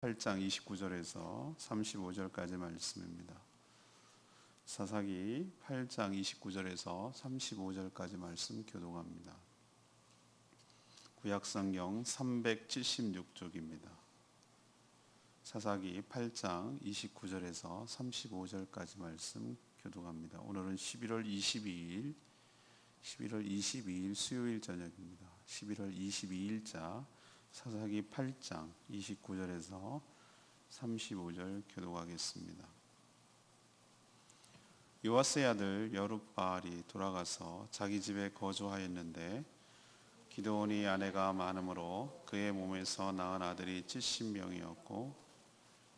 8장 29절에서 35절까지 말씀입니다. 사사기 8장 29절에서 35절까지 말씀 교독합니다. 구약성경 376쪽입니다. 사사기 8장 29절에서 35절까지 말씀 교독합니다. 오늘은 11월 22일 수요일 저녁입니다. 11월 22일자 사사기 8장 29절에서 35절 교독하겠습니다. 요아스의 아들 여룹바알이 돌아가서 자기 집에 거주하였는데 기드온이 아내가 많으므로 그의 몸에서 낳은 아들이 70명이었고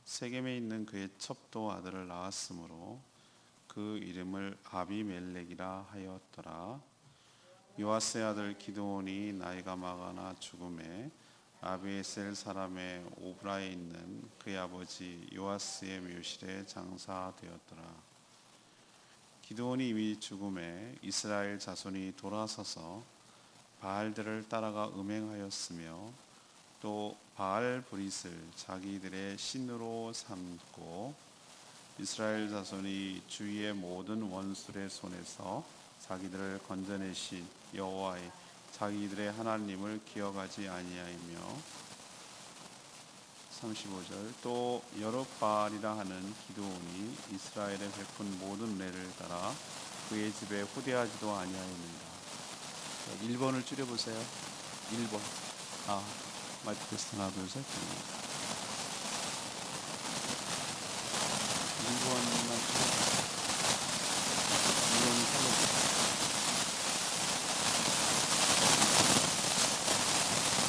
세겜에 있는 그의 첩도 아들을 낳았으므로 그 이름을 아비멜렉이라 하였더라. 요아스의 아들 기드온이 나이가 많아 죽음에 아비에셀 사람의 오브라에 있는 그의 아버지 요아스의 묘실에 장사되었더라. 기드온이 이미 죽음에 이스라엘 자손이 돌아서서 바알들을 따라가 음행하였으며 또 바알 브릿을 자기들의 신으로 삼고 이스라엘 자손이 주위의 모든 원수의 손에서 자기들을 건져내신 여호와의 자기들의 하나님을 기억하지 아니하이며 35절 또 여룹바알이라 하는 기드온이 이스라엘에 베푼 모든 은혜를 따라 그의 집에 후대하지도 아니하였는가. 1번을 줄여보세요. 1번 마이크 테스트 하나 둘 셋. 1번만 줄여보세요. 2번이 살려주세요.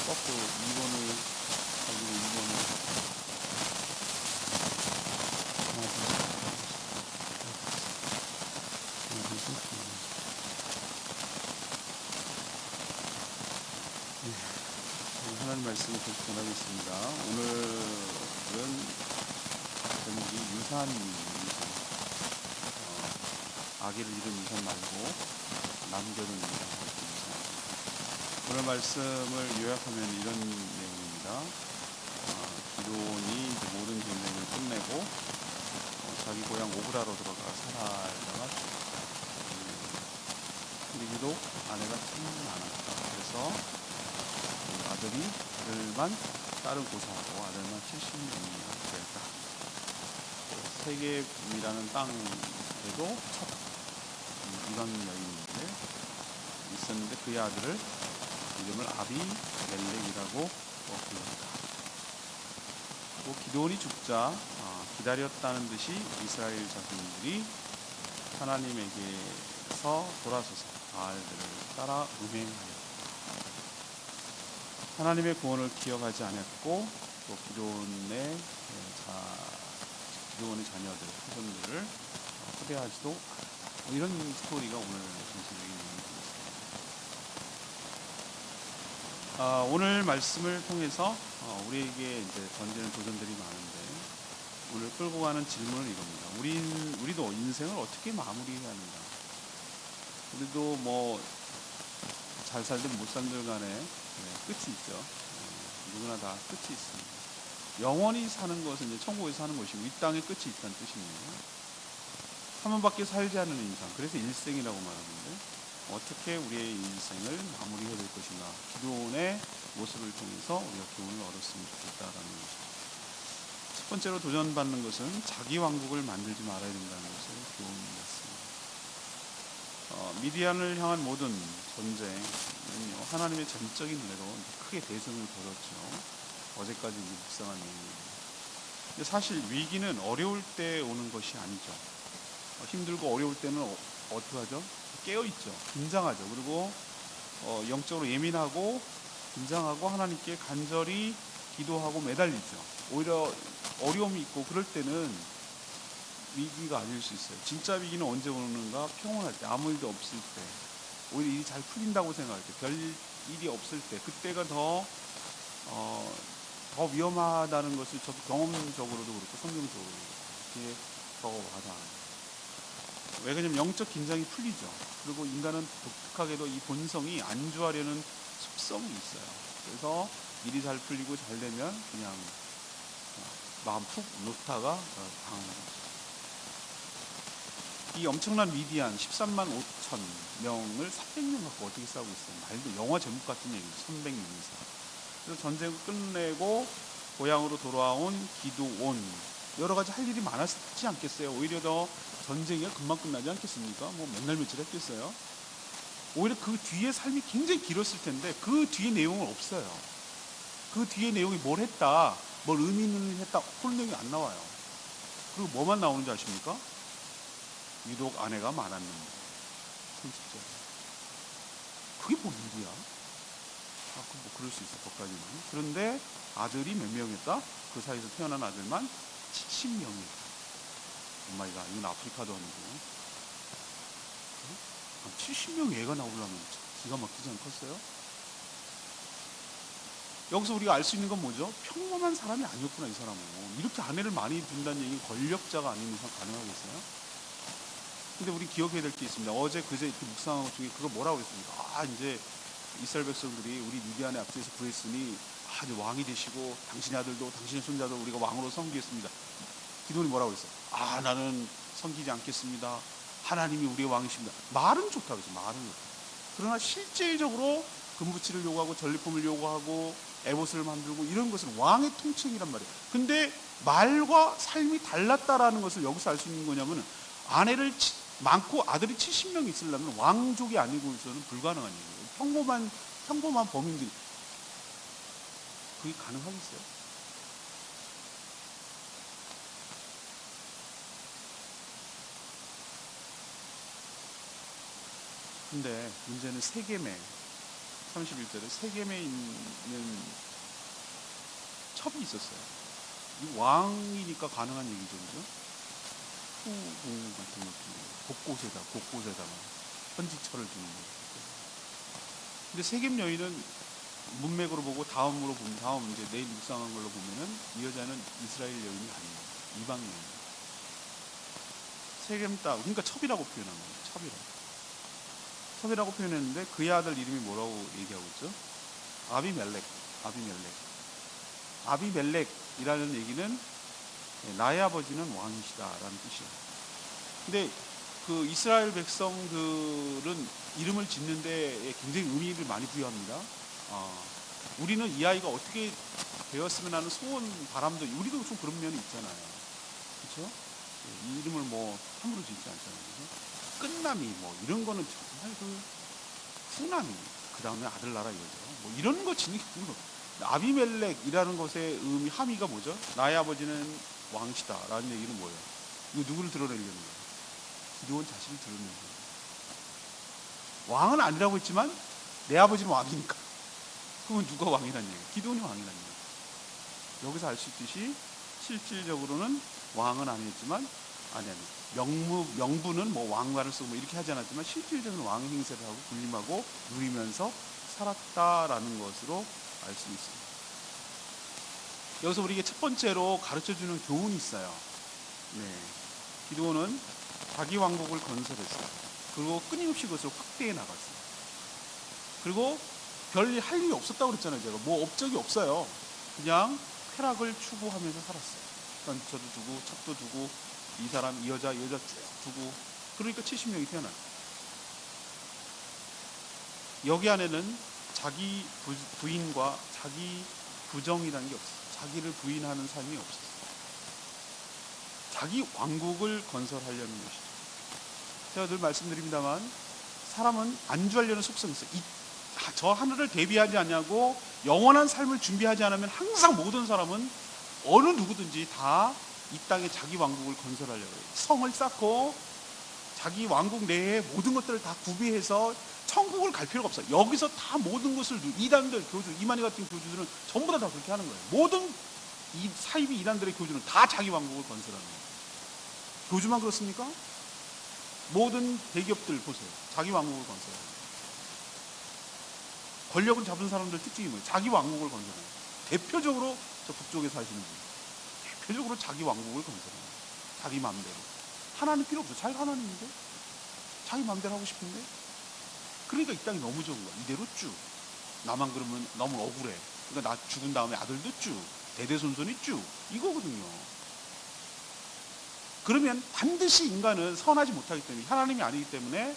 거꾸로 2번을 가지고 2번을 하나님 말씀을 계속 전하겠습니다. 오늘은 제목이 유산, 아기를 잃은 유산 말고 남겨둔 유산. 오늘 말씀을 요약하면 이런 내용입니다. 기드온이 모든 전쟁을 끝내고 자기 고향 오브라로 들어가 살다가 그리고 아내가 참 많았다. 그래서 아들만 딸은 고사하고 아들만 70명이 됐다. 세겜이라는 땅에도 첫 이런 여인인데 있었는데 그의 아들을 이름을 아비멜렉이라고 불렀다. 또 기드온이 죽자 기다렸다는 듯이 이스라엘 자손들이 하나님에게서 돌아서서 바알들을 따라 음행하였다. 하나님의 구원을 기억하지 않았고 또 기드온의 자녀들, 후손들을 후대하지도 않았다. 이런 스토리가 오늘 전체적인 내용입니다. 오늘 말씀을 통해서 우리에게 이제 던지는 도전들이 많은데 오늘 끌고 가는 질문은 이겁니다. 우리도 인생을 어떻게 마무리해야 하는가? 우리도 뭐 잘 살든 못 살든 간에 끝이 있죠. 누구나 다 끝이 있습니다. 영원히 사는 것은 이제 천국에서 사는 것이고 이 땅에 끝이 있다는 뜻입니다. 한 번밖에 살지 않는 인생, 그래서 일생이라고 말하는데 어떻게 우리의 인생을 마무리해야 될 것인가? 기드온의 모습을 통해서 우리가 교훈을 얻었으면 좋겠다라는 것입니다. 첫 번째로 도전받는 것은 자기 왕국을 만들지 말아야 된다는 것을 교훈받습니다. 미디안을 향한 모든 전쟁은요, 하나님의 전적인 은혜로 크게 대승을 거뒀죠. 어제까지 묵상한 내용입니다. 근데 사실 위기는 어려울 때 오는 것이 아니죠. 힘들고 어려울 때는 어떻게 하죠? 깨어있죠. 긴장하죠. 그리고 영적으로 예민하고 긴장하고 하나님께 간절히 기도하고 매달리죠. 오히려 어려움이 있고 그럴 때는 위기가 아닐 수 있어요. 진짜 위기는 언제 오는가? 평온할 때, 아무 일도 없을 때, 오히려 일이 잘 풀린다고 생각할 때, 별 일이 없을 때, 그때가 더 위험하다는 것을 저도 경험적으로도 그렇고 성경적으로 이게 더 와닿아요. 왜 그러냐면 영적 긴장이 풀리죠. 그리고 인간은 독특하게도 이 본성이 안주하려는 습성이 있어요. 그래서 일이 잘 풀리고 잘 되면 그냥 마음 푹 놓다가 당하는 거죠. 이 엄청난 미디안 13만 5천 명을 300명 갖고 어떻게 싸우고 있어요. 말도 영화 제목 같은 얘기죠. 300명 이상. 그래서 전쟁을 끝내고 고향으로 돌아온 기드온, 여러 가지 할 일이 많았지 않겠어요. 오히려 더 전쟁이 금방 끝나지 않겠습니까? 뭐 맨날 며칠 했겠어요. 오히려 그 뒤에 삶이 굉장히 길었을 텐데 그 뒤에 내용은 없어요. 그 뒤에 내용이 뭘 했다, 뭘 의미 있는 일 했다, 그런 내용이 안 나와요. 그리고 뭐만 나오는지 아십니까? 유독 아내가 많았는데 30절. 그게 뭔 일이야? 뭐 그럴 수 있어, 거기까지는. 그런데 아들이 몇 명이었다? 그 사이에서 태어난 아들만 70명이었다. 오마이갓, 이건 아프리카도 아니고. 70명 애가 나오려면 기가 막히지 않겠어요? 여기서 우리가 알 수 있는 건 뭐죠? 평범한 사람이 아니었구나, 이 사람은. 이렇게 아내를 많이 둔다는 얘기는 권력자가 아닌 이상 가능하겠어요? 근데 우리 기억해야 될 게 있습니다. 어제 그제 이렇게 묵상한 것 중에 그거 뭐라고 했습니까? 이제 이스라엘 백성들이 우리 미디안의 앞에서 구했으니 이제 왕이 되시고 당신의 아들도 당신의 손자도 우리가 왕으로 섬기겠습니다. 기도원이 뭐라고 했어요? 나는 섬기지 않겠습니다. 하나님이 우리의 왕이십니다. 말은 좋다고 했어요. 말은 좋다. 그러나 실질적으로 금부치를 요구하고 전리품을 요구하고 에봇을 만들고 이런 것은 왕의 통치이란 말이에요. 근데 말과 삶이 달랐다라는 것을 여기서 알 수 있는 거냐면, 아내를 많고 아들이 70명 있으려면 왕족이 아니고서는 불가능한 얘기예요. 평범한 범인들이. 그게 가능하겠어요? 근데 문제는 세겜에 31절에 세겜에 있는 첩이 있었어요. 이 왕이니까 가능한 얘기죠, 그죠? 후공 같은 것도 곳곳에다가 현지철을 주는 거예요. 근데 세겜 여인은 문맥으로 보고 다음 이제 내일 묵상한 걸로 보면은 이 여자는 이스라엘 여인이 아니에요. 이방 여인. 세겜 땅, 그러니까 첩이라고 표현한 거예요. 첩이라고 표현했는데 그의 아들 이름이 뭐라고 얘기하고 있죠? 아비멜렉이라는 얘기는 나의 아버지는 왕이시다라는 뜻이에요. 근데 그 이스라엘 백성들은 이름을 짓는데 굉장히 의미를 많이 부여합니다. 우리는 이 아이가 어떻게 되었으면 하는 소원, 바람도, 우리도 좀 그런 면이 있잖아요. 그렇죠? 이 이름을 뭐 함부로 짓지 않잖아요. 그렇죠? 끝남이 뭐 이런 거는 정말 후남이, 그 다음에 아들나라 이거죠. 뭐 이런 거 짓는 게 뭐. 아비멜렉이라는 것의 의미, 함의가 뭐죠? 나의 아버지는 왕이시다라는 얘기는 뭐예요? 이거 누구를 드러내려는 거예요? 기드온 자신을 드러내는 거예요. 왕은 아니라고 했지만 내 아버지는 왕이니까. 그러면 누가 왕이라는 얘기예요? 기드온이 왕이라는 얘기예요. 여기서 알 수 있듯이 실질적으로는 왕은 아니었지만, 명분은 뭐 왕관을 쓰고 뭐 이렇게 하지 않았지만 실질적으로 왕 행세를 하고 군림하고 누리면서 살았다라는 것으로 알 수 있습니다. 여기서 우리에게 첫 번째로 가르쳐주는 교훈이 있어요. 기드온은 자기 왕국을 건설했어요. 그리고 끊임없이 그것을 확대해 나갔어요. 그리고 별일 할 일이 없었다고 그랬잖아요. 제가 뭐 업적이 없어요. 그냥 쾌락을 추구하면서 살았어요. 전처도 두고 첩도 두고 이 사람 이 여자 쭉 두고, 그러니까 70명이 태어나요. 여기 안에는 자기 부인과 자기 부정이라는 게 없어요. 자기를 부인하는 삶이 없었어요. 자기 왕국을 건설하려는 것이죠. 제가 늘 말씀드립니다만, 사람은 안주하려는 속성이 있어요. 저 하늘을 대비하지 않냐고 영원한 삶을 준비하지 않으면 항상 모든 사람은 어느 누구든지 다 이 땅에 자기 왕국을 건설하려고 해요. 성을 쌓고 자기 왕국 내에 모든 것들을 다 구비해서 천국을 갈 필요가 없어요. 여기서 다 모든 것을, 이단들, 교주, 이만희 같은 교주들은 전부 다 그렇게 하는 거예요. 모든 이 사이비 이단들의 교주는 다 자기 왕국을 건설하는 거예요. 교주만 그렇습니까? 모든 대기업들 보세요. 자기 왕국을 건설해요. 권력을 잡은 사람들 특징이 뭐예요? 자기 왕국을 건설해요. 대표적으로 저 북쪽에 사시는 분, 대표적으로 자기 왕국을 건설해요. 자기 마음대로. 하나님 필요 없어. 자기가 하나님인데, 자기 마음대로 하고 싶은데. 그러니까 이 땅이 너무 좋은 거야. 이대로 쭉. 나만 그러면 너무 억울해. 그러니까 나 죽은 다음에 아들도 쭉, 대대손손이 쭉, 이거거든요. 그러면 반드시 인간은 선하지 못하기 때문에, 하나님이 아니기 때문에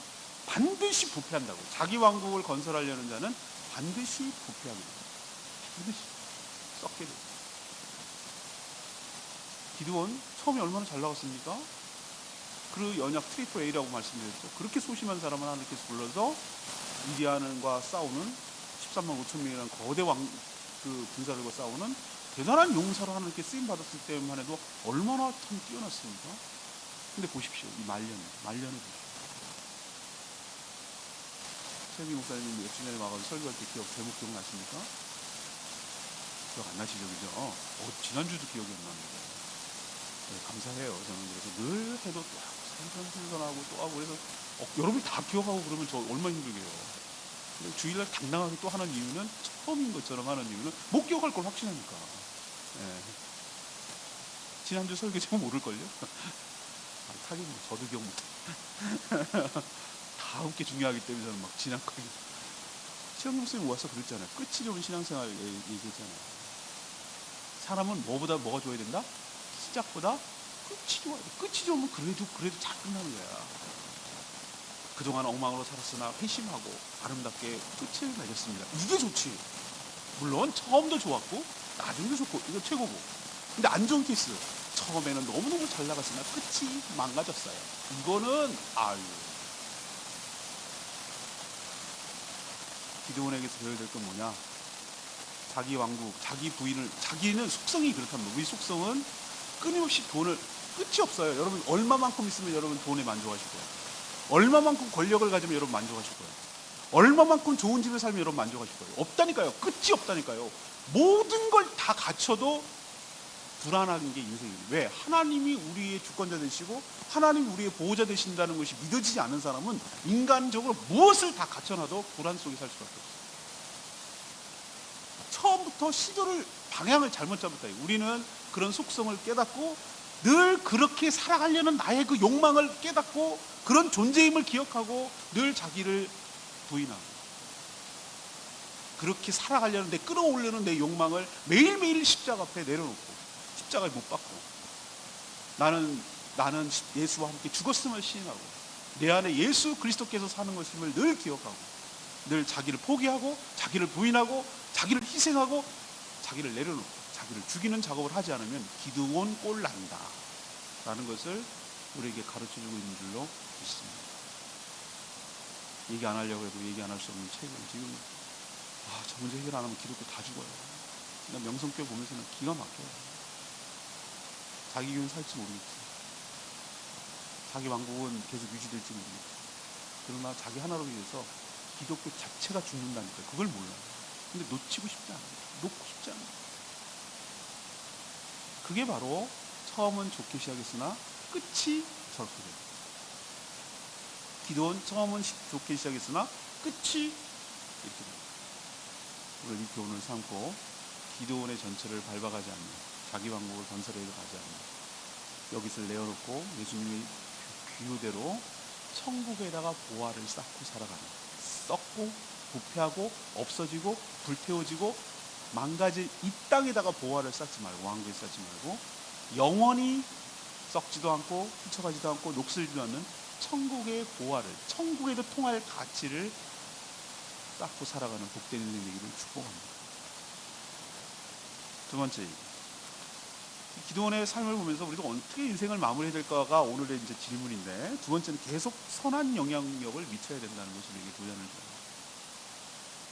반드시 부패한다고. 자기 왕국을 건설하려는 자는 반드시 부패하게 됩니다. 반드시 썩게 됩니다. 기드온 처음에 얼마나 잘 나갔습니까? 그 연약 트리플 A라고 말씀드렸죠. 그렇게 소심한 사람을 하나님께서 불러서 미디안과 싸우는 13만 5천 명이라는 거대 군사들과 싸우는 대단한 용사로 하나님께 쓰임 받았을 때만 해도 얼마나 참 뛰어났습니까? 근데 보십시오, 이 말년을 보십시오. 최미 목사님 며칠 전에 와가지고 설교할 때 제목 기억나십니까? 기억 안 나시죠, 그죠? 지난주도 기억이 안 납니다. 네, 감사해요. 저는 그래서 늘 해도 또 생선하고 또 하고 그래서 여러분이 다 기억하고 그러면 저 얼마나 힘들게요. 근데 주일날 당당하게 또 하는 이유는, 처음인 것처럼 하는 이유는 못 기억할 걸 확신하니까. 네. 지난주 설교 제목 모를걸요? 하긴 저도 기억 못해. 다음 게 중요하기 때문에 저는 막 지나가게. 최영님 선생님 와서 그랬잖아요. 끝이 좋은 신앙생활 얘기했잖아요. 사람은 뭐가 좋아야 된다? 시작보다 끝이 좋아야 돼. 끝이 좋으면 그래도 잘 끝나는 거야. 그동안 엉망으로 살았으나 회심하고 아름답게 끝을 맺었습니다. 이게 좋지. 물론 처음도 좋았고 나중도 좋고 이거 최고고. 근데 안 좋은 케이스, 처음에는 너무너무 잘 나갔으나 끝이 망가졌어요. 이거는 기드온에게서 배워야 될 건 뭐냐? 자기 왕국, 자기 부인을, 자기는 속성이 그렇답니다. 우리 속성은 끊임없이 돈을, 끝이 없어요. 여러분 얼마만큼 있으면 여러분 돈에 만족하실 거예요. 얼마만큼 권력을 가지면 여러분 만족하실 거예요. 얼마만큼 좋은 집에 살면 여러분 만족하실 거예요. 없다니까요. 끝이 없다니까요. 모든 걸 다 갖춰도 불안한 게 인생이에요. 왜? 하나님이 우리의 주권자 되시고 하나님이 우리의 보호자 되신다는 것이 믿어지지 않은 사람은 인간적으로 무엇을 다 갖춰놔도 불안 속에 살 수밖에 없어요. 처음부터 시도를, 방향을 잘못 잡았다. 우리는 그런 속성을 깨닫고 늘 그렇게 살아가려는 나의 그 욕망을 깨닫고 그런 존재임을 기억하고 늘 자기를 부인하고 그렇게 살아가려는, 내 끌어올리는 내 욕망을 매일매일 십자가 앞에 내려놓고 십자가에 못 박고 나는 예수와 함께 죽었음을 시인하고 내 안에 예수 그리스도께서 사는 것임을 늘 기억하고 늘 자기를 포기하고 자기를 부인하고 자기를 희생하고 자기를 내려놓고 자기를 죽이는 작업을 하지 않으면 기드온 꼴 난다 라는 것을 우리에게 가르쳐주고 있는 줄로 믿습니다. 얘기 안 하려고 해도 얘기 안 할 수 없는 책은 지금 저 문제 해결 안 하면 기독교 다 죽어요. 나 명성교회 보면서는 기가 막혀요. 자기 교회는 살지 모르겠지. 자기 왕국은 계속 유지될지 모르겠지. 그러나 자기 하나로 위해서 기독교 자체가 죽는다니까. 그걸 몰라요. 근데 놓치고 싶지 않아요. 놓고 싶지 않아요. 그게 바로 처음은 좋게 시작했으나 끝이 저렇게 돼요. 기도는 처음은 좋게 시작했으나 끝이 이렇게 돼요. 우리 이 교훈을 삼고 기드온의 전철을 밟아가지 않는, 자기 왕국을 건설해 가지 않는, 여기서 내어놓고 예수님의 비유대로 천국에다가 보화를 쌓고 살아가는, 썩고 부패하고 없어지고 불태워지고 망가질 이 땅에다가 보화를 쌓지 말고, 왕국에 쌓지 말고 영원히 썩지도 않고 훔쳐가지도 않고 녹슬지도 않는 천국의 보화를, 천국에도 통할 가치를 쌓고 살아가는 복된 인생 되기를 축복합니다. 두 번째, 기드온의 삶을 보면서 우리가 어떻게 인생을 마무리해야 될까가 오늘의 이제 질문인데, 두 번째는 계속 선한 영향력을 미쳐야 된다는 것을 우리에게 도전을 줘요.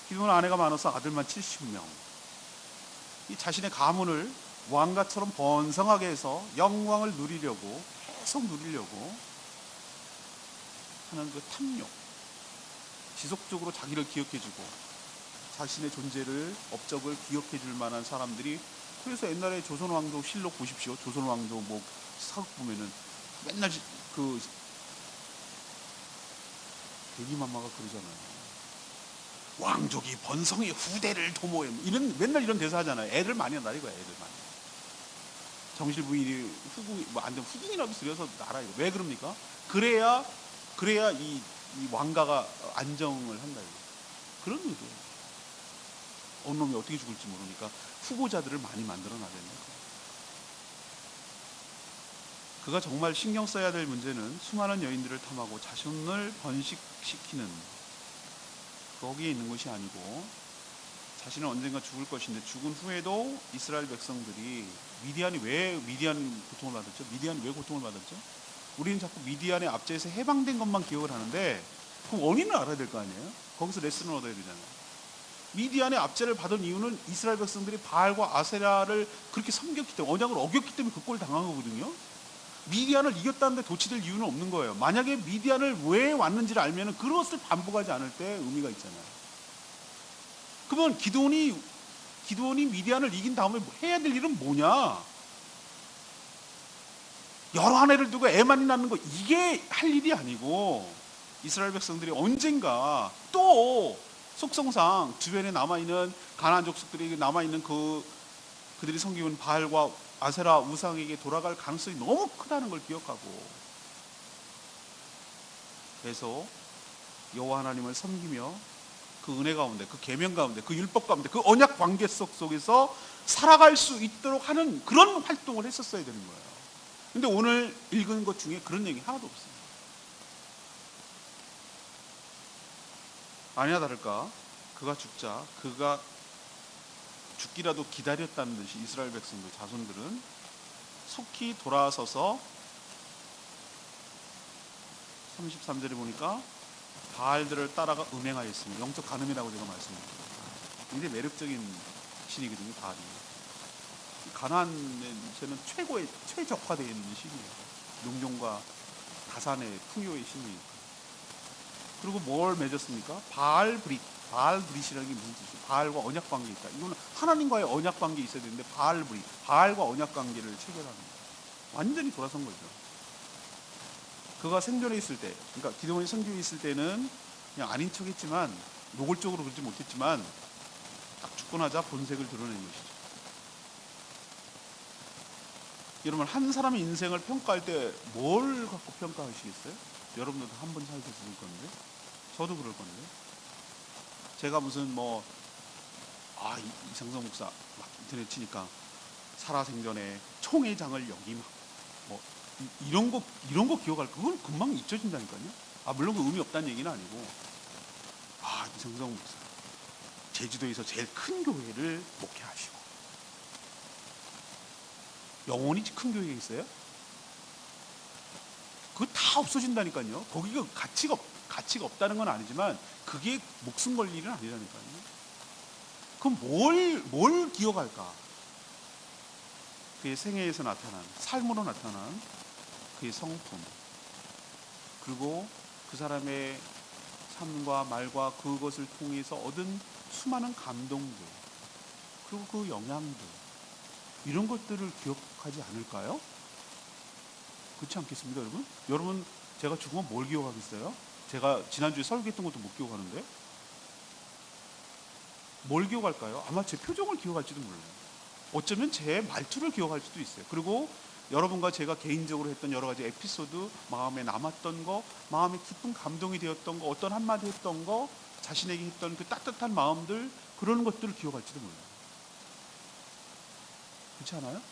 기드온은 아내가 많아서 아들만 70명. 이 자신의 가문을 왕가처럼 번성하게 해서 영광을 누리려고, 계속 누리려고 하는 그 탐욕, 지속적으로 자기를 기억해주고 자신의 존재를, 업적을 기억해줄 만한 사람들이, 그래서 옛날에 조선왕조 실록 보십시오. 조선왕조 뭐 사극 보면은 맨날 그 대기마마가 그러잖아요. 왕족이 번성의 후대를 도모해, 맨날 이런 대사 하잖아요. 애들 많이 한다 이거야. 애들 많이. 정실 부인이 후궁, 뭐 안 되면 후궁이라도 들여서 나라. 이거 왜 그럽니까? 그래야 이 왕가가 안정을 한다 이거. 그런 의도예요. 어느 놈이 어떻게 죽을지 모르니까 후보자들을 많이 만들어 놔야 된다. 그가 정말 신경 써야 될 문제는 수많은 여인들을 탐하고 자손을 번식시키는 거기에 있는 것이 아니고, 자신은 언젠가 죽을 것인데 죽은 후에도 이스라엘 백성들이 미디안이 왜 고통을 받았죠? 미디안이 왜 고통을 받았죠? 우리는 자꾸 미디안의 압제에서 해방된 것만 기억을 하는데 그 원인을 알아야 될 거 아니에요? 거기서 레슨을 얻어야 되잖아요. 미디안의 압제를 받은 이유는 이스라엘 백성들이 바알과 아세라를 그렇게 섬겼기 때문에, 언약을 어겼기 때문에 그 꼴을 당한 거거든요. 미디안을 이겼다는데 도취될 이유는 없는 거예요. 만약에 미디안을 왜 왔는지를 알면 그것을 반복하지 않을 때 의미가 있잖아요. 그러면 기드온이 미디안을 이긴 다음에 해야 될 일은 뭐냐? 여러 한 해를 두고 애 많이 낳는 거, 이게 할 일이 아니고, 이스라엘 백성들이 언젠가 또 속성상 주변에 남아있는 가나안 족속들이 남아있는 그들이 섬기는 바알과 아세라 우상에게 돌아갈 가능성이 너무 크다는 걸 기억하고, 그래서 여호와 하나님을 섬기며 그 은혜 가운데, 그 계명 가운데, 그 율법 가운데, 그 언약 관계 속에서 살아갈 수 있도록 하는 그런 활동을 했었어야 되는 거예요. 근데 오늘 읽은 것 중에 그런 얘기 하나도 없어요. 아니나 다를까 그가 죽기라도 기다렸다는 듯이 이스라엘 백성들, 자손들은 속히 돌아서서 33절에 보니까 바알들을 따라가 음행하였습니다. 영적 간음이라고 제가 말씀드렸습니다. 굉장히 매력적인 신이거든요, 바알이. 가나안에서는 최적화되어 있는 신이에요. 농경과 가산의 풍요의 신이에요. 그리고 뭘 맺었습니까? 바알브릿이라는 게 무슨 뜻이에요? 바알과 언약 관계 있다. 이거는 하나님과의 언약 관계 있어야 되는데, 바알과 언약 관계를 체결하는 거예요. 완전히 돌아선 거죠. 그가 생존해 있을 때, 그러니까 기드온이 생존해 있을 때는 그냥 아닌 척했지만, 노골적으로 그러지 못했지만, 딱 죽고 나자 본색을 드러낸 것이죠. 여러분, 한 사람의 인생을 평가할 때 뭘 갖고 평가하시겠어요? 여러분들도 한 번 살게 죽을 건데, 저도 그럴 건데, 제가 무슨 이상성 목사 막 인터넷 치니까 살아생전에 총회장을 역임, 이런 거 기억할, 그건 금방 잊혀진다니까요. 물론 그 의미 없다는 얘기는 아니고, 이상성 목사 제주도에서 제일 큰 교회를 목회하시고, 영원히 큰 교회가 있어요? 그거 다 없어진다니까요. 거기가 가치가 없다는 건 아니지만 그게 목숨 걸 일은 아니라니까요. 그럼 뭘 기억할까? 그의 생애에서 나타난, 삶으로 나타난 그의 성품, 그리고 그 사람의 삶과 말과 그것을 통해서 얻은 수많은 감동들, 그리고 그 영향들, 이런 것들을 기억하지 않을까요? 그렇지 않겠습니까, 여러분? 여러분, 제가 죽으면 뭘 기억하겠어요? 제가 지난주에 설교했던 것도 못 기억하는데 뭘 기억할까요? 아마 제 표정을 기억할지도 몰라요. 어쩌면 제 말투를 기억할 수도 있어요. 그리고 여러분과 제가 개인적으로 했던 여러 가지 에피소드, 마음에 남았던 거, 마음에 깊은 감동이 되었던 거, 어떤 한마디 했던 거, 자신에게 했던 그 따뜻한 마음들, 그런 것들을 기억할지도 몰라요. 그렇지 않아요?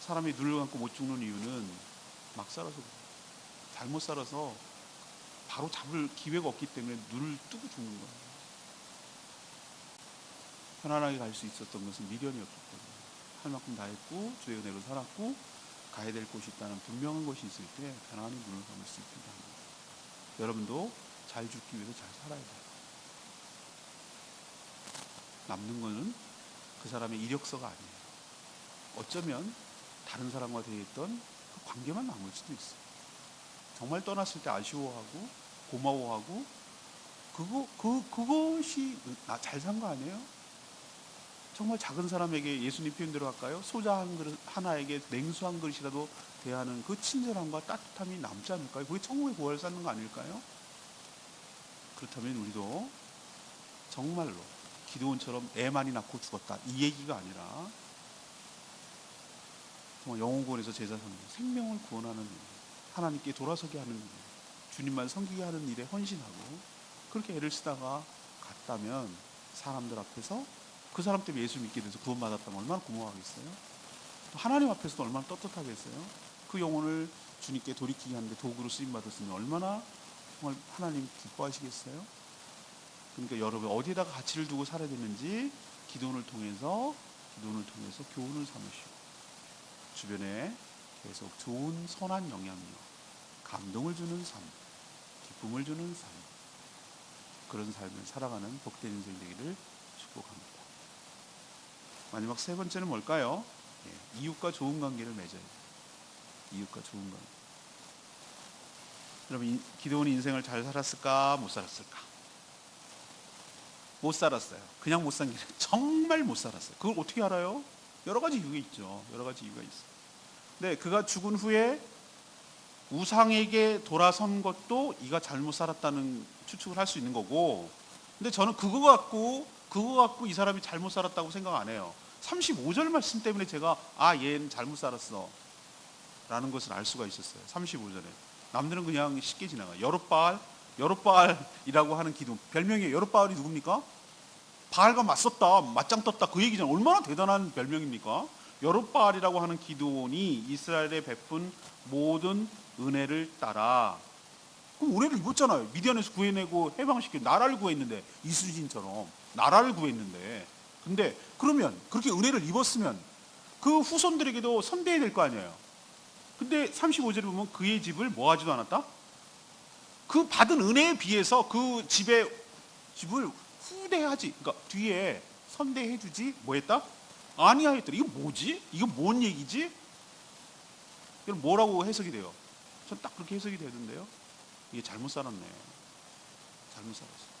사람이 눈을 감고 못 죽는 이유는 막 살아서, 잘못 살아서 바로 잡을 기회가 없기 때문에 눈을 뜨고 죽는 거예요. 편안하게 갈 수 있었던 것은 미련이었기 때문에, 할 만큼 다 했고 주의 은혜로 살았고 가야 될 곳이 있다는 분명한 것이 있을 때 편안히 눈을 감을 수 있다. 여러분도 잘 죽기 위해서 잘 살아야 돼요. 남는 거는 그 사람의 이력서가 아니에요. 어쩌면 다른 사람과 대했던 그 관계만 남을 수도 있어요. 정말 떠났을 때 아쉬워하고 고마워하고, 그것이 나 잘 산 거 아니에요? 정말 작은 사람에게, 예수님 표현대로 할까요? 소자 한 그릇 하나에게 냉수 한 그릇이라도 대하는 그 친절함과 따뜻함이 남지 않을까요? 그게 천국의 보화를 쌓는 거 아닐까요? 그렇다면 우리도 정말로 기드온처럼 애 많이 낳고 죽었다, 이 얘기가 아니라 정말 영혼구원에서 제자 삼는, 생명을 구원하는 일, 하나님께 돌아서게 하는 일, 주님만 섬기게 하는 일에 헌신하고 그렇게 애를 쓰다가 갔다면 사람들 앞에서 그 사람 때문에 예수 믿게 돼서 구원받았다면 얼마나 고마워하겠어요? 또 하나님 앞에서도 얼마나 떳떳하겠어요? 그 영혼을 주님께 돌이키게 하는데 도구로 쓰임받았으면 얼마나 정말 하나님 기뻐하시겠어요? 그러니까 여러분 어디에다가 가치를 두고 살아야 되는지 기도원을 통해서 교훈을 삼으시고 주변에 계속 좋은 선한 영향력, 감동을 주는 삶, 기쁨을 주는 삶, 그런 삶을 살아가는 복된 인생 되기를 축복합니다. 마지막 세 번째는 뭘까요? 이웃과 좋은 관계를 맺어야 돼요. 이웃과 좋은 관계. 여러분 기도원이 인생을 잘 살았을까? 못 살았을까? 못 살았어요. 그냥 못 산 게 정말 못 살았어요. 그걸 어떻게 알아요? 여러 가지 이유가 있죠. 여러 가지 이유가 있어요. 근데 그가 죽은 후에 우상에게 돌아선 것도 이가 잘못 살았다는 추측을 할 수 있는 거고, 근데 저는 그거 갖고 이 사람이 잘못 살았다고 생각 안 해요. 35절 말씀 때문에 제가 얘는 잘못 살았어 라는 것을 알 수가 있었어요. 35절에 남들은 그냥 쉽게 지나가. 여롯바알이라고 하는 기도, 별명이에요. 여롯바알이 누굽니까? 바알과 맞섰다, 맞짱 떴다, 그 얘기잖아요. 얼마나 대단한 별명입니까? 여롯바알이라고 하는 기도원이 이스라엘에 베푼 모든 은혜를 따라, 그럼 은혜를 입었잖아요. 미디안에서 구해내고 해방시키고 나라를 구했는데, 이순신처럼 나라를 구했는데, 근데 그러면 그렇게 은혜를 입었으면 그 후손들에게도 선대해야 될 거 아니에요. 근데 35절에 보면 그의 집을 뭐 하지도 않았다? 그 받은 은혜에 비해서 그 집을 후대하지, 그러니까 뒤에 선대해주지 뭐 했다? 아니하였더라. 이거 뭐지? 이거 뭔 얘기지? 이건 뭐라고 해석이 돼요? 전 딱 그렇게 해석이 되던데요. 이게 잘못 살았네. 잘못 살았어.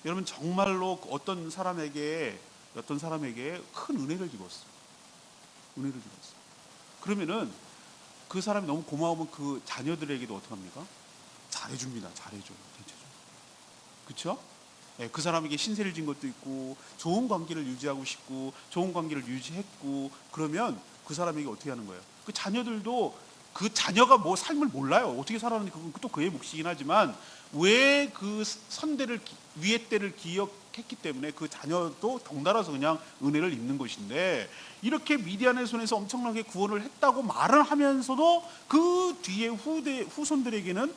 여러분 정말로 어떤 사람에게 큰 은혜를 입었어. 은혜를 입었어. 그러면은 그 사람이 너무 고마우면 그 자녀들에게도 어떻게 합니까? 잘해줍니다. 잘해줘요. 그렇죠? 그 사람에게 신세를 진 것도 있고 좋은 관계를 유지하고 싶고 좋은 관계를 유지했고, 그러면 그 사람에게 어떻게 하는 거예요? 그 자녀들도 그 자녀가 뭐 삶을 몰라요. 어떻게 살았는지 그건 또 그의 몫이긴 하지만 왜 그 선대를 위의 때를 기억했기 때문에 그 자녀도 덩달아서 그냥 은혜를 입는 것인데, 이렇게 미디안의 손에서 엄청나게 구원을 했다고 말을 하면서도 그 뒤에 후손들에게는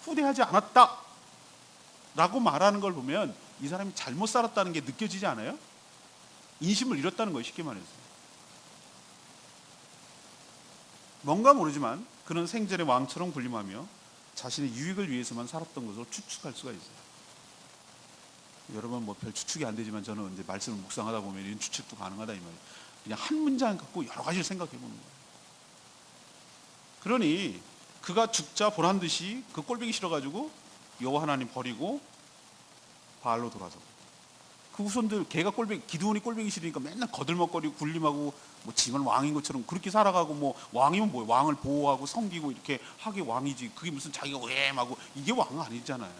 후대하지 않았다 라고 말하는 걸 보면 이 사람이 잘못 살았다는 게 느껴지지 않아요? 인심을 잃었다는 거예요. 쉽게 말해서. 뭔가 모르지만 그는 생전의 왕처럼 군림하며 자신의 유익을 위해서만 살았던 것으로 추측할 수가 있어요. 여러분 뭐 별 추측이 안 되지만 저는 이제 말씀을 묵상하다 보면 이런 추측도 가능하다 이 말이에요. 그냥 한 문장 갖고 여러 가지를 생각해 보는 거예요. 그러니 그가 죽자 보란 듯이 그 꼴보기 싫어가지고 여호와 하나님 버리고 바알로 돌아서, 그 후손들 기드온이 꼴보기 싫으니까 맨날 거들먹거리고 군림하고 뭐 지만 왕인 것처럼 그렇게 살아가고, 뭐 왕이면 뭐예요? 왕을 보호하고 섬기고 이렇게 하게 왕이지, 그게 무슨 자기가 우엠하고 이게 왕은 아니잖아요.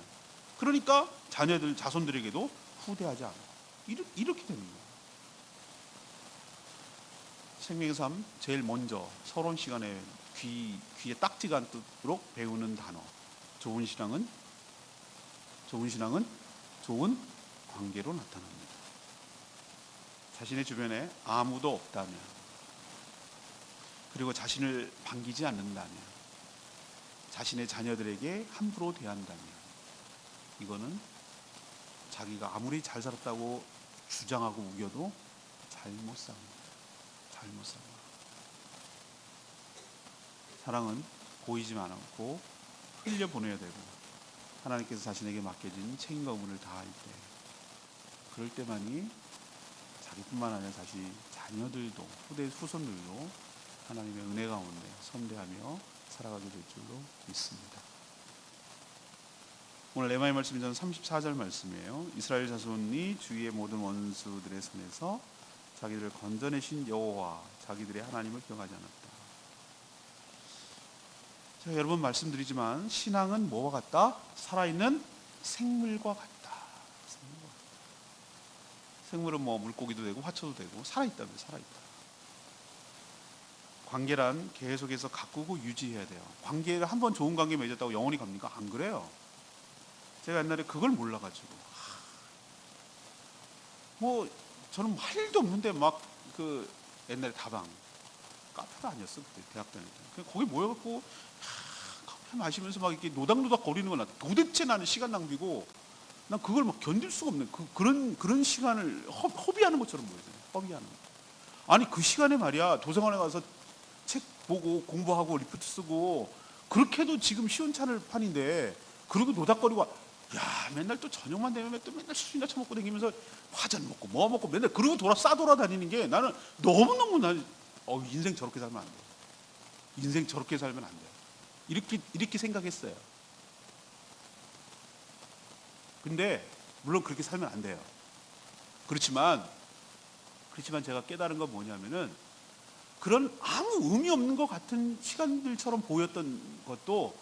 그러니까 자손들에게도 후대하지 않아요. 이렇게 되는 거예요. 생명의 삶 제일 먼저 서론 시간에 귀에 딱지가 않도록 배우는 단어, 좋은 신앙은 좋은 관계로 나타납니다. 자신의 주변에 아무도 없다면, 그리고 자신을 반기지 않는다면, 자신의 자녀들에게 함부로 대한다면, 이거는 자기가 아무리 잘 살았다고 주장하고 우겨도 잘못 삽니다. 잘못 삽니다. 사랑은 보이지만 않고 흘려보내야 되고, 하나님께서 자신에게 맡겨진 책임과 의무를 다할 때, 그럴 때만이 자기뿐만 아니라 자녀들도 후손들도 하나님의 은혜 가운데 선대하며 살아가게 될 줄로 믿습니다. 오늘 레마의 말씀이 저는 34절 말씀이에요. 이스라엘 자손이 주위의 모든 원수들의 손에서 자기들을 건져내신 여호와 자기들의 하나님을 기억하지 않았다. 제가 여러 번 말씀드리지만 신앙은 뭐와 같다? 살아있는 생물과 같다. 생물은 뭐 물고기도 되고 화초도 되고 살아있다면 살아있다. 관계란 계속해서 가꾸고 유지해야 돼요. 관계를 한번 좋은 관계 맺었다고 영원히 갑니까? 안 그래요. 제가 옛날에 그걸 몰라가지고 뭐 저는 할 일도 없는데 막 그 옛날에 다방 카페가 아니었어 그때 대학 다닐 때. 그냥 거기 모여갖고 커피 마시면서 막 이렇게 노닥노닥 거리는 건 도대체 나는 시간 낭비고 난 그걸 막 견딜 수가 없는 그런 시간을 허비하는 것처럼 보여요. 허비하는 거. 아니 그 시간에 말이야 도서관에 가서 책 보고 공부하고 리포트 쓰고 그렇게도 지금 시원찮을 판인데 그러고 노닥거리고 야 맨날 또 저녁만 되면 또 맨날 술이나 처먹고 다니면서 화전 먹고 뭐 먹고 맨날 그러고 싸돌아다니는 게 나는 너무너무 난 인생 저렇게 살면 안 돼. 인생 저렇게 살면 안 돼. 이렇게 생각했어요. 근데 물론 그렇게 살면 안 돼요. 그렇지만 제가 깨달은 건 뭐냐면은 그런 아무 의미 없는 것 같은 시간들처럼 보였던 것도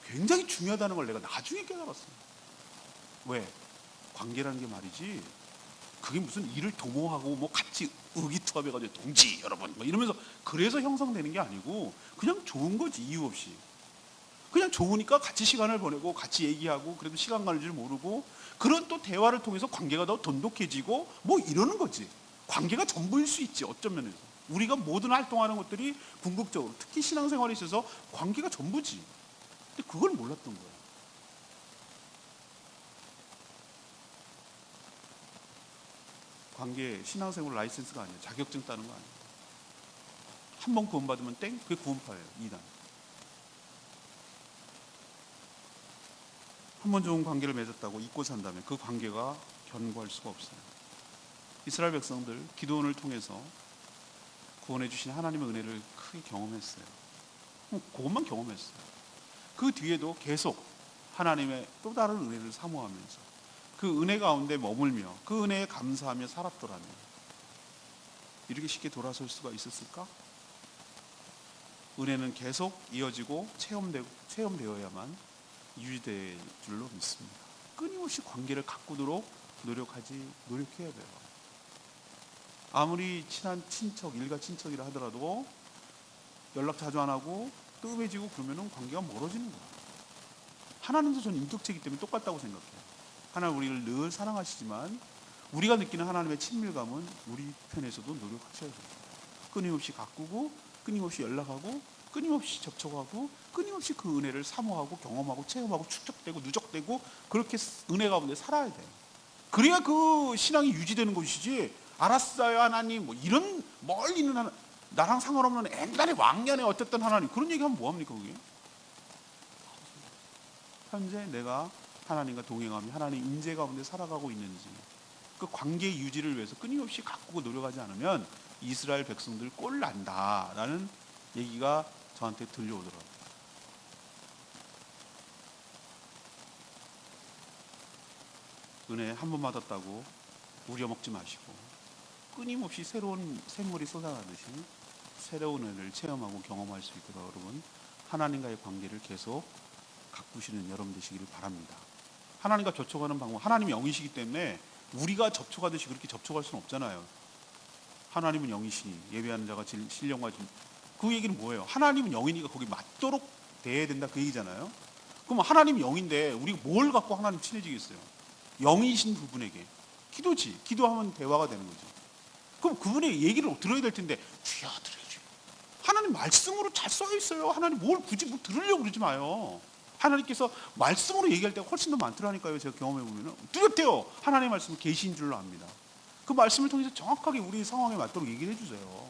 굉장히 중요하다는 걸 내가 나중에 깨달았어요. 왜? 관계라는 게 말이지 그게 무슨 일을 도모하고 뭐 같이 의기투합해가지고 동지 여러분 뭐 이러면서 그래서 형성되는 게 아니고 그냥 좋은 거지. 이유 없이 그냥 좋으니까 같이 시간을 보내고 같이 얘기하고 그래도 시간 가는 줄 모르고 그런 또 대화를 통해서 관계가 더 돈독해지고 뭐 이러는 거지. 관계가 전부일 수 있지. 어떤 면에서 우리가 모든 활동하는 것들이 궁극적으로 특히 신앙생활에 있어서 관계가 전부지. 근데 그걸 몰랐던 거야. 관계 신앙생활 라이센스가 아니에요. 자격증 따는 거 아니에요. 한 번 구원받으면 땡? 그게 구원파예요. 2단. 한 번 좋은 관계를 맺었다고 잊고 산다면 그 관계가 견고할 수가 없어요. 이스라엘 백성들 기도원을 통해서 구원해 주신 하나님의 은혜를 크게 경험했어요. 그것만 경험했어요. 그 뒤에도 계속 하나님의 또 다른 은혜를 사모하면서 그 은혜 가운데 머물며 그 은혜에 감사하며 살았더라면 이렇게 쉽게 돌아설 수가 있었을까? 은혜는 계속 이어지고 체험되어야만 유지될 줄로 믿습니다. 끊임없이 관계를 가꾸도록 노력해야 돼요. 아무리 친한 친척, 일가 친척이라 하더라도 연락 자주 안 하고 뜸해지고 그러면 관계가 멀어지는 거야. 하나님도 저는 인격체이기 때문에 똑같다고 생각해요. 하나님 우리를 늘 사랑하시지만 우리가 느끼는 하나님의 친밀감은 우리 편에서도 노력하셔야 돼요. 끊임없이 가꾸고 끊임없이 연락하고 끊임없이 접촉하고 끊임없이 그 은혜를 사모하고 경험하고 체험하고 축적되고 누적되고 그렇게 은혜 가운데 살아야 돼요. 그래야 그 신앙이 유지되는 것이지 알았어요 하나님 뭐 이런 멀리 있는 하나님 나랑 상관없는 옛날에 왕년에 어땠던 하나님 그런 얘기하면 뭐합니까 그게? 현재 내가 하나님과 동행하며 하나님 임재 가운데 살아가고 있는지 그 관계 유지를 위해서 끊임없이 가꾸고 노력하지 않으면 이스라엘 백성들 꼴 난다라는 얘기가 저한테 들려오더라고요. 은혜 한 번 받았다고 우려먹지 마시고 끊임없이 새로운 샘물이 쏟아나듯이 새로운 은혜를 체험하고 경험할 수 있도록 여러분 하나님과의 관계를 계속 가꾸시는 여러분 되시기를 바랍니다. 하나님과 접촉하는 방법, 하나님이 영이시기 때문에 우리가 접촉하듯이 그렇게 접촉할 수는 없잖아요. 하나님은 영이시니 예배하는 자가 신령과 그 얘기는 뭐예요? 하나님은 영이니까 거기 맞도록 대해야 된다 그 얘기잖아요. 그럼 하나님이 영인데 우리가 뭘 갖고 하나님 친해지겠어요? 영이신 부분에게 기도지. 기도하면 대화가 되는 거지. 그럼 그분의 얘기를 들어야 될 텐데 주여 들어야죠. 하나님 말씀으로 잘 써 있어요. 하나님 뭘 굳이 뭐 들으려고 그러지 마요. 하나님께서 말씀으로 얘기할 때가 훨씬 더 많더라니까요. 제가 경험해 보면은 뚜렷해요. 하나님의 말씀은 계시인 줄로 압니다. 그 말씀을 통해서 정확하게 우리 상황에 맞도록 얘기를 해주세요.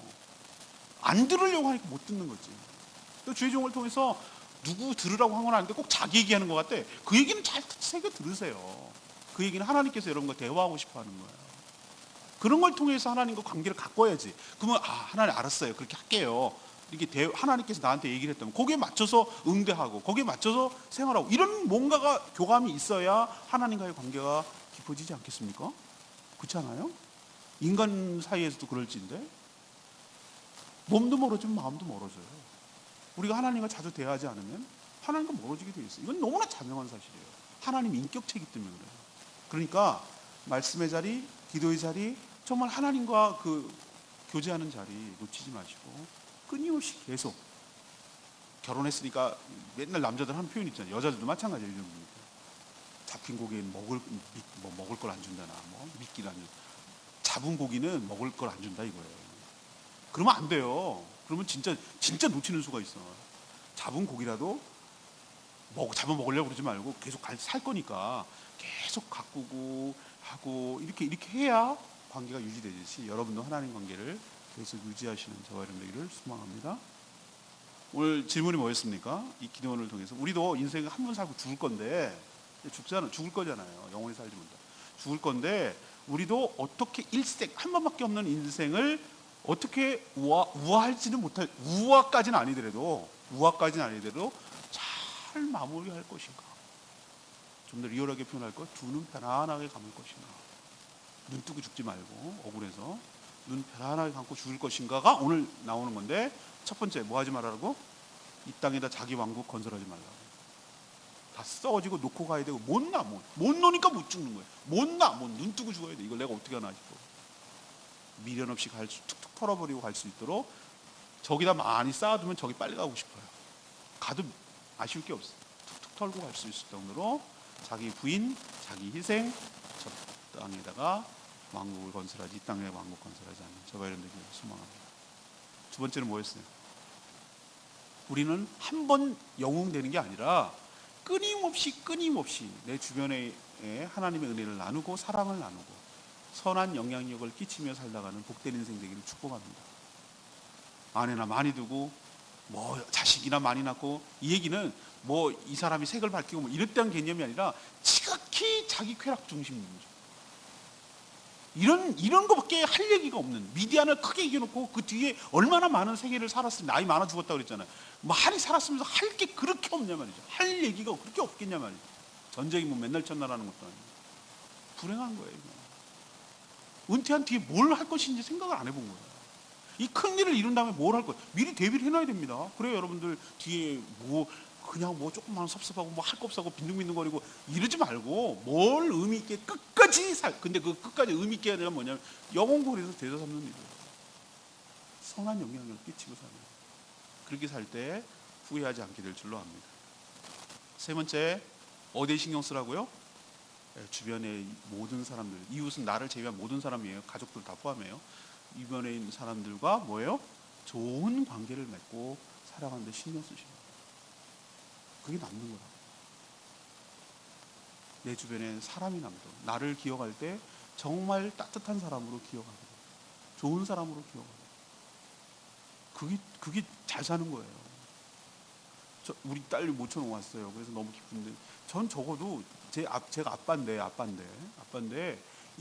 안 들으려고 하니까 못 듣는 거지. 또 주의 종을 통해서 누구 들으라고 한 건 아닌데 꼭 자기 얘기하는 것 같아. 그 얘기는 잘 새겨 들으세요. 그 얘기는 하나님께서 여러분과 대화하고 싶어 하는 거예요. 그런 걸 통해서 하나님과 관계를 가꿔야지. 그러면 하나님 알았어요. 그렇게 할게요. 이렇게 하나님께서 나한테 얘기를 했다면 거기에 맞춰서 응대하고 거기에 맞춰서 생활하고 이런 뭔가가 교감이 있어야 하나님과의 관계가 깊어지지 않겠습니까? 그렇지 않아요? 인간 사이에서도 그럴지인데 몸도 멀어지면 마음도 멀어져요. 우리가 하나님과 자주 대화하지 않으면 하나님과 멀어지게 돼 있어요. 이건 너무나 자명한 사실이에요. 하나님 인격체이기 때문에 그래요. 그러니까 말씀의 자리, 기도의 자리, 정말 하나님과 그 교제하는 자리 놓치지 마시고 끊임없이 계속 결혼했으니까 맨날 남자들 하는 표현 있잖아요. 여자들도 마찬가지예요. 잡힌 고기엔 먹을 걸 안 준다나 뭐 미끼를 안 준다. 잡은 고기는 먹을 걸 안 준다 이거예요. 그러면 안 돼요. 그러면 진짜 놓치는 수가 있어. 잡은 고기라도 잡아 먹으려고 그러지 말고 계속 살 거니까 계속 가꾸고 하고 이렇게 해야 관계가 유지되듯이 여러분도 하나님 관계를 계속 유지하시는 저와 여러분들을 소망합니다. 오늘 질문이 뭐였습니까? 이 기도원을 통해서 우리도 인생 한 번 살고 죽을 건데 죽을 거잖아요. 영원히 살지 못해. 죽을 건데 우리도 어떻게 일생 한 번밖에 없는 인생을 어떻게 우아까지는 아니더라도 잘 마무리할 것인가? 좀 더 리얼하게 표현할 것, 두 눈 편안하게 감을 것인가? 눈 뜨고 죽지 말고 억울해서 눈 편안하게 감고 죽을 것인가가 오늘 나오는 건데, 첫 번째 뭐 하지 말라고? 이 땅에다 자기 왕국 건설하지 말라고. 다 썩어지고 놓고 가야 되고 못 노니까 못 죽는 거예요. 눈 뜨고 죽어야 돼. 이걸 내가 어떻게 하나 싶어. 미련 없이 툭툭 털어버리고 갈 수 있도록 저기다 많이 쌓아두면 저기 빨리 가고 싶어요. 가도 아쉬울 게 없어. 툭툭 털고 갈 수 있을 정도로 자기 부인, 자기 희생, 저 땅에다가 왕국을 건설하지, 이 땅에 왕국 건설하지 않는 저와 여러분들에게 소망합니다. 두 번째는 뭐였어요? 우리는 한 번 영웅되는 게 아니라 끊임없이 내 주변에 하나님의 은혜를 나누고 사랑을 나누고 선한 영향력을 끼치며 살다가는 복된 인생 되기를 축복합니다. 아내나 많이 두고 자식이나 많이 낳고, 이 얘기는 이 사람이 색을 밝히고 이랬다는 개념이 아니라 지극히 자기 쾌락 중심이죠. 이런 거밖에 할 얘기가 없는, 미디안을 크게 이겨놓고 그 뒤에 얼마나 많은 세계를 살았으면 나이 많아 죽었다고 그랬잖아요. 많이 살았으면서 할 게 그렇게 없냐 말이죠. 할 얘기가 그렇게 없겠냐 말이죠. 전쟁이 맨날 첫날하는 것도 아니고. 불행한 거예요. 이거. 은퇴한 뒤에 뭘 할 것인지 생각을 안 해본 거예요. 이 큰 일을 이룬 다음에 뭘 할 거예요. 미리 대비를 해놔야 됩니다. 그래요, 여러분들 뒤에 그냥 조금만 섭섭하고 할 거 없어 하고 빈둥빈둥거리고 이러지 말고 뭘 의미 있게 끝까지 근데 그 끝까지 의미 있게 하려면 뭐냐면 영혼고리에서 되살아남는 일이에요. 선한 영향력을 끼치고 사는 거예요. 그렇게 살 때 후회하지 않게 될 줄로 압니다. 세 번째, 어디에 신경 쓰라고요? 주변의 모든 사람들, 이웃은 나를 제외한 모든 사람이에요. 가족들 다 포함해요. 주변에 있는 사람들과 뭐예요? 좋은 관계를 맺고 살아가는 데 신경 쓰시는 거예요. 그게 남는 거라. 내 주변에 사람이 남도 나를 기억할 때 정말 따뜻한 사람으로 기억하고 좋은 사람으로 기억하고, 그게 잘 사는 거예요. 우리 딸이 모처럼 왔어요. 그래서 너무 기쁜데, 전 적어도 제가 아빠인데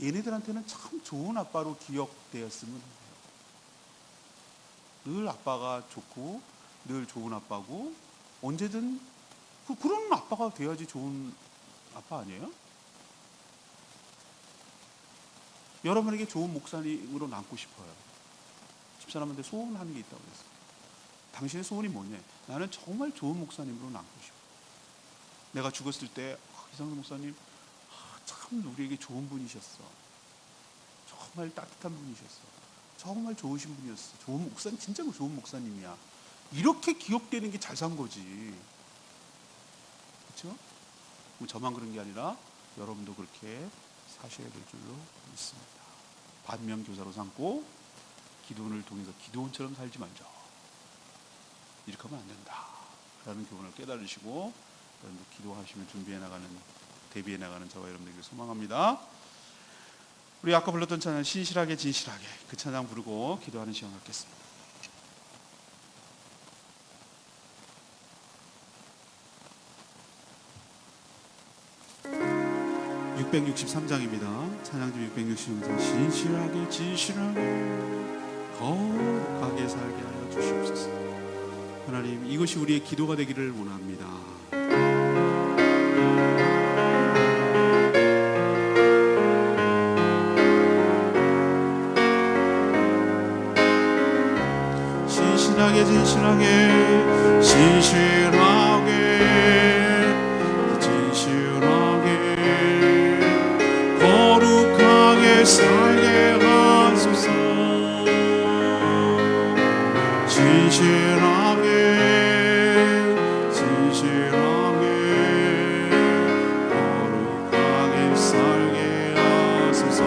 얘네들한테는 참 좋은 아빠로 기억되었으면 해요. 늘 아빠가 좋고 늘 좋은 아빠고 언제든 그런 아빠가 돼야지 좋은 아빠 아니에요? 여러분에게 좋은 목사님으로 남고 싶어요. 집사람한테 소원하는 게 있다고 그랬어요. 당신의 소원이 뭐냐? 나는 정말 좋은 목사님으로 남고 싶어. 내가 죽었을 때 이상도 목사님 참 우리에게 좋은 분이셨어. 정말 따뜻한 분이셨어. 정말 좋으신 분이었어. 좋은 목사님, 진짜 좋은 목사님이야. 이렇게 기억되는 게 잘 산 거지. 그렇죠? 저만 그런 게 아니라 여러분도 그렇게 사셔야 될 줄로 믿습니다. 반면교사로 삼고 기도원을 통해서 기도원처럼 살지 말자. 이렇게 하면 안 된다 라는 교훈을 깨달으시고 여러분도 기도하시며 대비해 나가는 저와 여러분들에게 소망합니다. 우리 아까 불렀던 찬양 신실하게 진실하게, 그 찬양 부르고 기도하는 시간 갖겠습니다. 663장입니다. 찬양지 663장. 신실하게 진실하게 거룩하게 살게 하여 주시옵소서. 하나님, 이것이 우리의 기도가 되기를 원합니다. 신실하게 진실하게 거룩하게 살게 하소서. 진실하게 거룩하게 살게 하소서.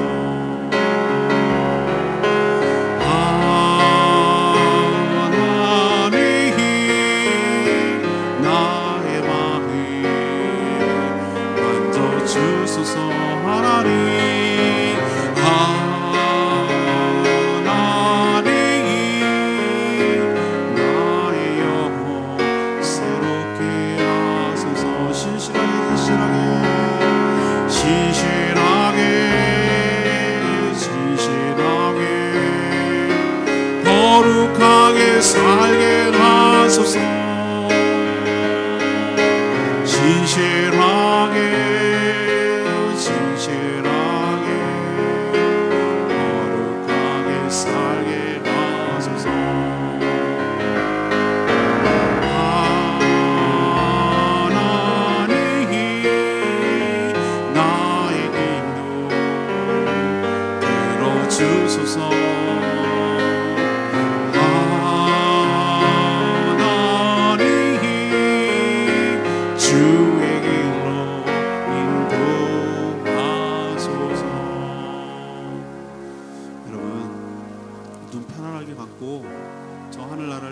살게 하소서. 진실하게 거룩하게 살게 하소서. 하나님이 나의 기도 들어주소서.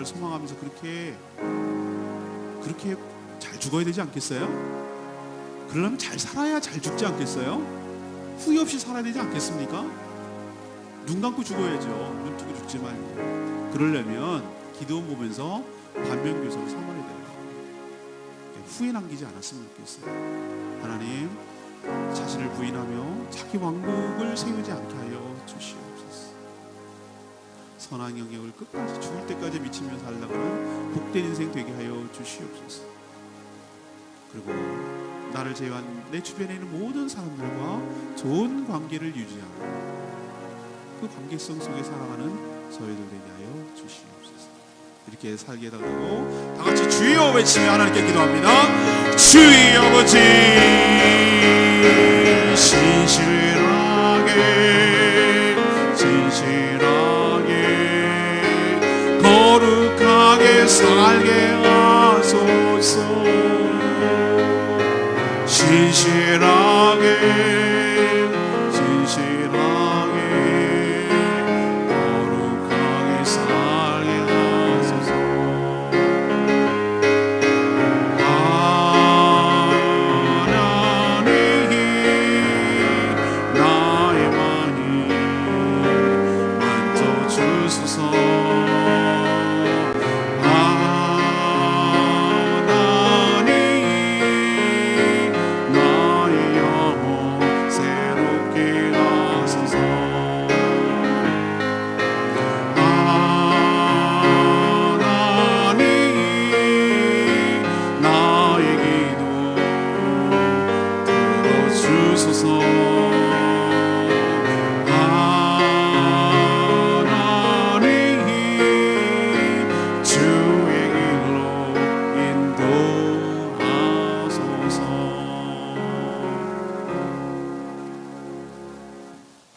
소망하면서 그렇게 잘 죽어야 되지 않겠어요? 그러려면 잘 살아야 잘 죽지 않겠어요? 후회 없이 살아야 되지 않겠습니까? 눈 감고 죽어야죠. 눈 뜨고 죽지 말고. 그러려면 기도원 보면서 반면교사로 삼아야 돼요. 후회 남기지 않았으면 좋겠어요. 하나님, 자신을 부인하며 자기 왕국을 세우지 않게 하여 주시옵소서. 선한 영역을 끝까지 죽을 때까지 미치며 살다가는 복된 인생 되게 하여 주시옵소서. 그리고 나를 제외한 내 주변에 있는 모든 사람들과 좋은 관계를 유지하고 그 관계성 속에 살아가는 저희들 되게 하여 주시옵소서. 이렇게 살게 해달라고 다 같이 주여 외치며 하나님께 기도합니다. 주의 아버지, 진실하게 거룩하게 살게 하소서. 진실하게 거룩하게 살게 하소서. 하나님이 나의 마음 만져주소서.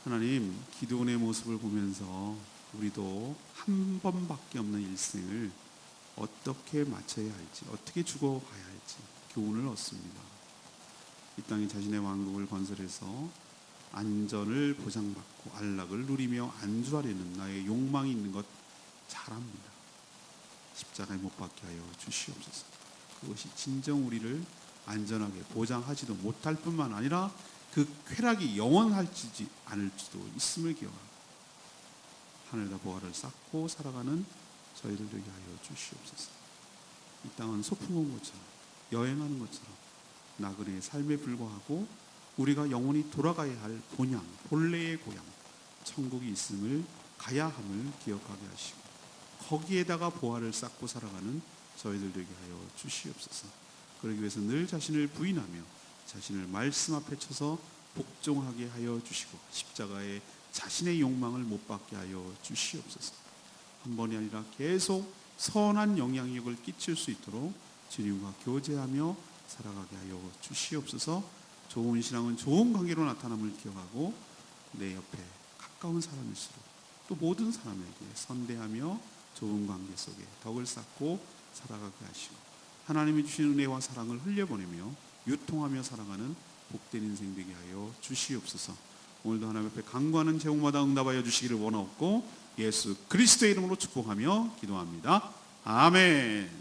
하나님, 기도원의 모습을 보면서 우리도 한 번밖에 없는 일생을 어떻게 마쳐야 할지, 어떻게 죽어가야 할지 교훈을 얻습니다. 이 땅에 자신의 왕국을 건설해서 안전을 보장받고 안락을 누리며 안주하려는 나의 욕망이 있는 것 잘 압니다. 십자가에 못 박게 하여 주시옵소서. 그것이 진정 우리를 안전하게 보장하지도 못할 뿐만 아니라 그 쾌락이 영원할지 않을지도 있음을 기억하고 하늘과 보화를 쌓고 살아가는 저희들 되게 하여 주시옵소서. 이 땅은 소풍 온 것처럼, 여행하는 것처럼 나그네의 삶에 불과하고 우리가 영원히 돌아가야 할 본향, 본래의 고향 천국이 있음을, 가야 함을 기억하게 하시고 거기에다가 보화를 쌓고 살아가는 저희들 되게 하여 주시옵소서. 그러기 위해서 늘 자신을 부인하며 자신을 말씀 앞에 쳐서 복종하게 하여 주시고 십자가에 자신의 욕망을 못 받게 하여 주시옵소서. 한 번이 아니라 계속 선한 영향력을 끼칠 수 있도록 주님과 교제하며 살아가게 하여 주시옵소서. 좋은 신앙은 좋은 관계로 나타남을 기억하고 내 옆에 가까운 사람일수록 또 모든 사람에게 선대하며 좋은 관계 속에 덕을 쌓고 살아가게 하시고 하나님이 주신 은혜와 사랑을 흘려보내며 유통하며 살아가는 복된 인생 되게 하여 주시옵소서. 오늘도 하나님 앞에 간구하는 제목마다 응답하여 주시기를 원하옵고 예수 그리스도의 이름으로 축복하며 기도합니다. 아멘.